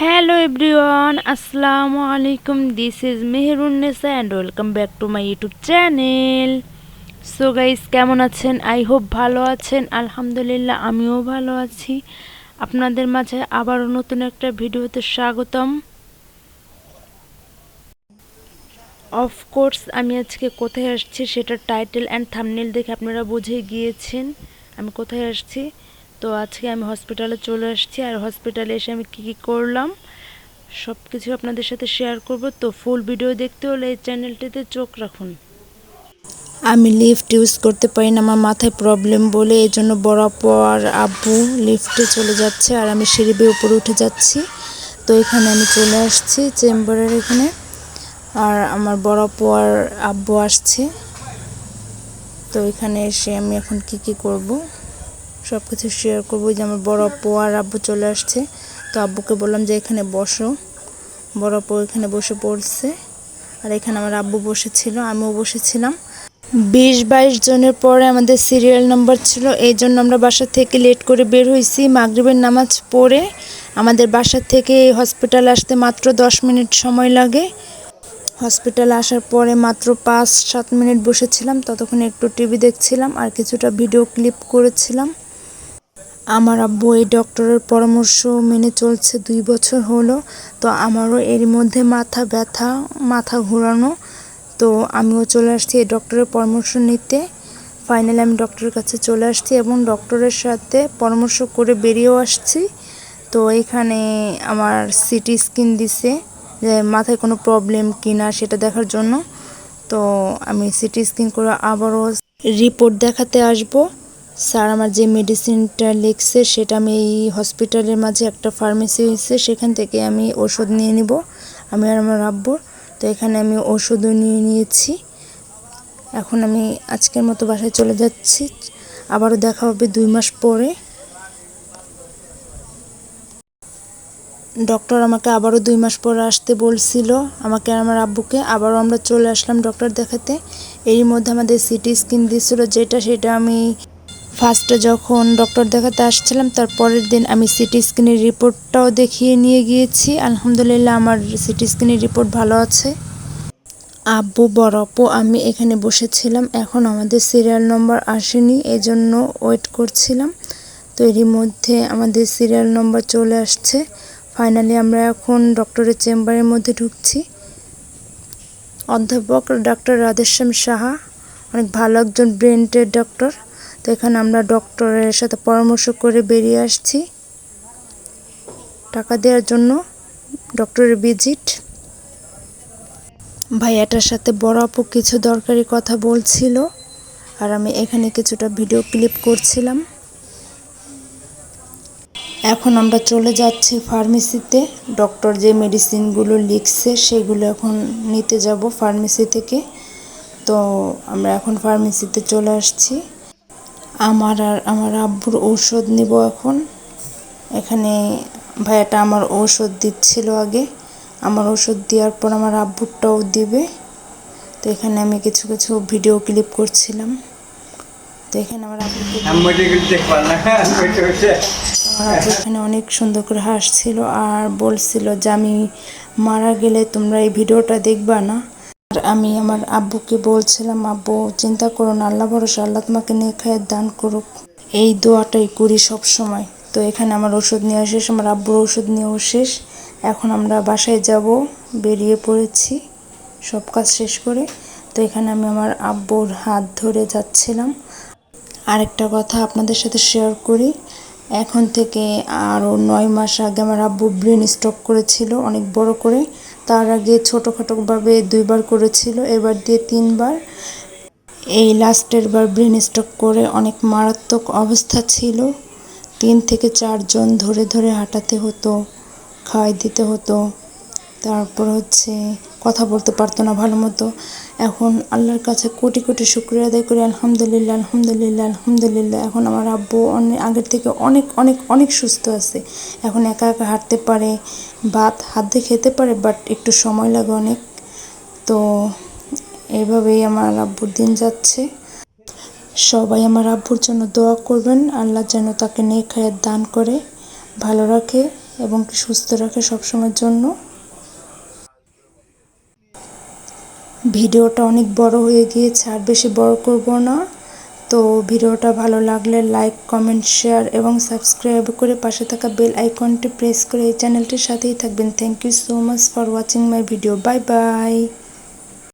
Hello everyone, Assalamu alaikum. This is Meherunnesa and welcome back to my YouTube channel. So guys, কেমন আছেন? I hope ভালো আছেন। আলহামদুলিল্লাহ আমিও ভালো আছি। আপনাদের মাঝে আবারও নতুন একটা ভিডিওতে স্বাগতম। অফ কোর্স আমি আজকে কোথায় আসছি সেটা টাইটেল অ্যান্ড থাম্বনেল দেখে আপনারা বুঝে গিয়েছেন আমি কোথায় আসছি। তো আজকে আমি হসপিটালে চলে আসছি, আর হসপিটালে এসে আমি কী করলাম সব কিছু আপনাদের সাথে শেয়ার করব। তো ফুল ভিডিও দেখতে হলে এই চ্যানেলটিতে চোখ রাখুন। আমি লিফট ইউজ করতে পারি না, আমার মাথায় প্রবলেম বলে, এই জন্য বড় আপু আর আব্বু লিফটে চলে যাচ্ছে আর আমি সিঁড়ি বেয়ে উপরে উঠে যাচ্ছি। তো এখানে আমি চলে আসছি চেম্বারের এখানে, আর আমার বড় আপু আর আব্বু আসছে। তো এখানে এসে আমি এখন কি করব সব কিছু শেয়ার করবো। যে আমার বড় আপু আর আব্বু চলে আসছে, তো আব্বুকে বললাম যে এখানে বসো। বড় আপু এখানে বসে পড়ছে, আর এখানে আমার আব্বু বসেছিল, আমিও বসেছিলাম। 20-22 জনের পরে আমাদের সিরিয়াল নাম্বার ছিল, এই জন্য আমরা বাসা থেকে লেট করে বের হয়েছি। মাগরিবের নামাজ পড়ে আমাদের বাসা থেকে হসপিটাল আসতে মাত্র 10 মিনিট সময় লাগে। হসপিটালে আসার পরে মাত্র 5-7 মিনিট বসেছিলাম, ততক্ষণ একটু টিভি দেখছিলাম আর কিছুটা ভিডিও ক্লিপ করেছিলাম। আমার আব্বু এই ডক্টরের পরামর্শ মেনে চলছে 2 বছর হলো। তো আমারও এর মধ্যে মাথা ব্যথা, মাথা ঘোরানো, তো আমিও চলে আসছি এই ডক্টরের পরামর্শ নিতে। ফাইনালি আমি ডক্টরের কাছে চলে আসছি এবং ডক্টরের সাথে পরামর্শ করে বেরিয়েও আসছি। তো এখানে আমার সিটি স্ক্যান দিছে যে মাথায় কোনো প্রবলেম কিনা সেটা দেখার জন্য। তো আমি সিটি স্ক্যান করে আবারও রিপোর্ট দেখাতে আসব। স্যার আমার যে মেডিসিনটা লিখছে সেটা আমি এই হসপিটালের মাঝে একটা ফার্মেসি হয়েছে, সেখান থেকে আমি ওষুধ নিয়ে নিব, আমি আর আমার আব্বুর। তো এখানে আমি ওষুধও নিয়ে নিয়েছি। এখন আমি আজকের মতো বাসায় চলে যাচ্ছি, আবারও দেখা হবে 2 মাস পরে। ডক্টর আমাকে আবারও 2 মাস পরে আসতে বলছিল, আমাকে আর আমার আব্বুকে। আবারও আমরা চলে আসলাম ডক্টর দেখাতে। এরই মধ্যে আমাদের সিটি স্ক্যান দিয়েছিল সেটা আমি ফার্স্টে যখন ডক্টর দেখাতে আসছিলাম তার পরের দিন আমি সিটি স্ক্যানের রিপোর্টটাও দেখিয়ে নিয়ে গিয়েছি। আলহামদুলিল্লাহ আমার সিটি স্ক্যানের রিপোর্ট ভালো আছে। আব্বু, বড় আপু, আমি এখানে বসেছিলাম। এখন আমাদের সিরিয়াল নম্বর আসেনি, এই জন্য ওয়েট করছিলাম। তো এরই মধ্যে আমাদের সিরিয়াল নম্বর চলে আসছে। ফাইনালি আমরা এখন ডক্টরের চেম্বারের মধ্যে ঢুকছি। অধ্যাপক ডাক্তার রাধেশ্যাম সাহা অনেক ভালো একজন ব্রেনের ডক্টর। তো এখানে আমরা ডক্টরের সাথে পরামর্শ করে বেরিয়ে আসছি টাকা দেওয়ার জন্য ডক্টরের ভিজিট। ভাইয়াটার সাথে বড় আপু কিছু দরকারি কথা বলছিল, আর আমি এখানে কিছুটা ভিডিও ক্লিপ করছিলাম। এখন আমরা চলে যাচ্ছি ফার্মেসিতে। ডক্টর যে মেডিসিনগুলো লিখছে সেগুলো এখন নিতে যাব ফার্মেসি থেকে। তো আমরা এখন ফার্মেসিতে চলে আসছি। আমার আর আমার আব্বুর ঔষধ নিব এখন। এখানে ভাইয়াটা আমার ঔষধ দিচ্ছিল আগে, আমার ওষুধ দেওয়ার পর আমার আব্বুরটাও দিবে। তো এখানে আমি কিছু ভিডিও ক্লিপ করছিলাম। তো এখানে আমার আব্বু এখানে অনেক সুন্দর করে হাসছিল আর বলছিল যে আমি মারা গেলে তোমরা এই ভিডিওটা দেখবা না। আর আমি আমার আব্বুকে বলছিলাম, আব্বু চিন্তা করো না, আল্লাহ ভরসা, আল্লাহ তোমাকে নেখায়ের দান করুক, এই দোয়াটাই করি সব সময়। তো এখানে আমার ওষুধ নেওয়া শেষ, আমার আব্বুর ওষুধ নেওয়া শেষ। এখন আমরা বাসায় যাব, বেরিয়ে পড়েছি সব কাজ শেষ করে। তো এখানে আমি আমার আব্বুর হাত ধরে যাচ্ছিলাম। আরেকটা কথা আপনাদের সাথে শেয়ার করি, এখন থেকে আরও 9 মাস আগে আমার আব্বু ব্রেন স্ট্রোক করেছিল অনেক বড় করে। তার আগে ছোটোখাটোভাবে 2 বার করেছিল, এবার দিয়ে 3 বার। এই লাস্টের বার ব্রেন স্ট্রোক করে অনেক মারাত্মক অবস্থা ছিল। 3 থেকে 4 জন ধরে ধরে হাঁটাতে হতো, খাওয়াই দিতে হতো, তারপর কথা বলতে পারতো না ভালো মতো। এখন আল্লাহর কাছে কোটি কোটি শুকরিয়া আদায় করি, আলহামদুলিল্লাহ আলহামদুলিল্লাহ আলহামদুলিল্লাহ। এখন আমার আব্বু আগের থেকে অনেক অনেক অনেক সুস্থ আছে। এখন একা একা হাঁটতে পারে, ভাত হাত দিয়ে খেতে পারে, বাট একটু সময় লাগে অনেক। তো এইভাবেই আমার আব্বুর দিন যাচ্ছে। সবাই আমার আব্বুর জন্য দোয়া করবেন, আল্লাহ যেন তাকে নেক হায়াত দান করে, ভালো রাখে এবং কি সুস্থ রাখে সবসময়ের জন্য। ভিডিওটা অনেক বড় হয়ে গিয়েছে, আর বেশি বড় করব না। তো ভিডিওটা ভালো লাগলে লাইক, কমেন্ট, শেয়ার এবং সাবস্ক্রাইব করে পাশে থাকা বেল আইকনটি প্রেস করে এই চ্যানেলটির সাথেই থাকবেন। Thank you so much for watching my video. Bye by.